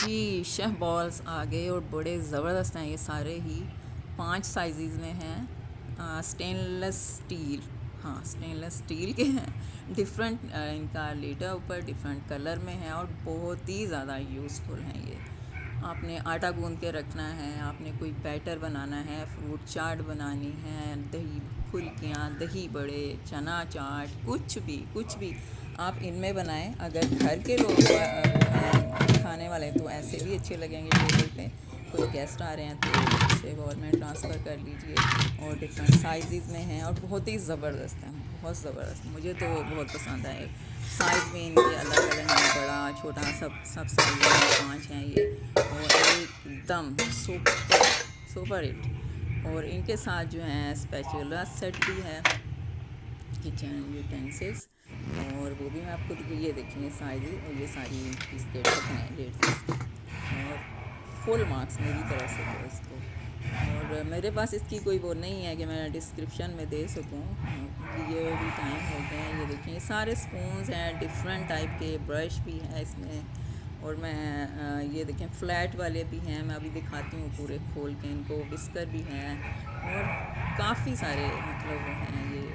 जी chef balls आ गए और बड़े ज़बरदस्त हैं ये सारे ही 5 साइज़ में हैं। स्टेनलेस स्टील, हाँ स्टेनलेस स्टील के हैं। डिफरेंट इनका लीटर ऊपर डिफरेंट कलर में है और बहुत ही ज़्यादा यूज़फुल हैं ये। आपने आटा गूंद के रखना है, आपने कोई बैटर बनाना है, फ्रूट चाट बनानी है, दही फुल्कियाँ, दही बड़े, चना चाट, कुछ भी आप इनमें बनाएं। अगर घर के लोग वो हैं खाने वाले तो ऐसे भी अच्छे लगेंगे टेबल पे। कोई गेस्ट आ रहे हैं तो इसे बॉल में ट्रांसफ़र कर लीजिए। और डिफरेंट साइज़ में हैं और बहुत ही ज़बरदस्त हैं, बहुत ज़बरदस्त। मुझे तो बहुत पसंद आए। साइज़ में इनके अलग अलग हैं, बड़ा छोटा सब साइज़ में 5 हैं ये। और एकदम सुपर सुपर हिट। और इनके साथ जो है स्पैचुला सेट भी है, किचन यूटेंसिल्स। और वो भी मैं आपको ये देखिए साइज़, और ये सारी इसके ढक्कन हैं डेढ़ फीस। और फुल मार्क्स मेरी तरफ से तो इसको। और मेरे पास इसकी कोई वो नहीं है कि मैं डिस्क्रिप्शन में दे सकूं, ये भी टाइम हो गए हैं। ये देखिए ये सारे स्पून्स हैं, डिफरेंट टाइप के ब्रश भी है इसमें। और मैं ये देखें फ्लैट वाले भी हैं, मैं अभी दिखाती हूँ पूरे खोल के इनको। विस्कर भी हैं और काफ़ी सारे मतलब वो हैं ये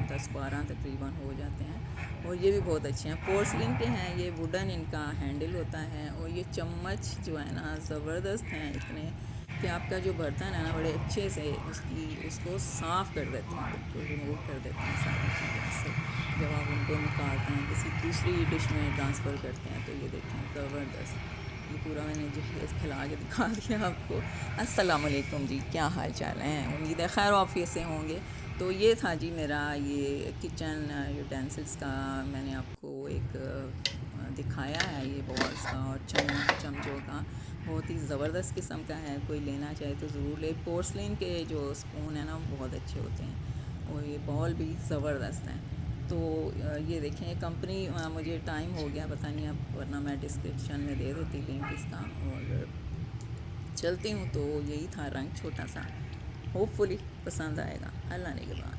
10-12 तकरीबन हो जाते हैं। और ये भी बहुत अच्छे हैं, पोर्सलिन के हैं ये, वुडन इनका हैंडल होता है। और ये चम्मच जो है ना ज़बरदस्त हैं इतने कि आपका जो बर्तन है ना बड़े अच्छे से उसको साफ़ कर देते हैं, बिल्कुल रिमूव कर देते हैं सारी चीज़ें से जब आप उनको निकालते हैं किसी दूसरी डिश में ट्रांसफ़र करते हैं। तो ये देखें ज़बरदस्त, ये पूरा मैंने जहेज़ फैला के दिखा दिया आपको। अस्सलाम वालेकुम जी, क्या हाल चाल हैं? उम्मीद है खैर ऑफिस से होंगे। तो ये था जी मेरा ये किचन यूटेंसिल्स का, मैंने आपको एक दिखाया है ये बॉल्स का और चमचों का। बहुत ही ज़बरदस्त किस्म का है, कोई लेना चाहे तो ज़रूर ले। पोर्सलिन के जो स्पून है ना बहुत अच्छे होते हैं और ये बॉल भी ज़बरदस्त हैं। तो ये देखें ये कंपनी, मुझे टाइम हो गया पता नहीं अब, वरना मैं डिस्क्रिप्शन में दे देती लिंक इसका। और चलती हूँ, तो यही था रंग छोटा सा, होपफुली पसंद आएगा। अल्लाह ने के बाद।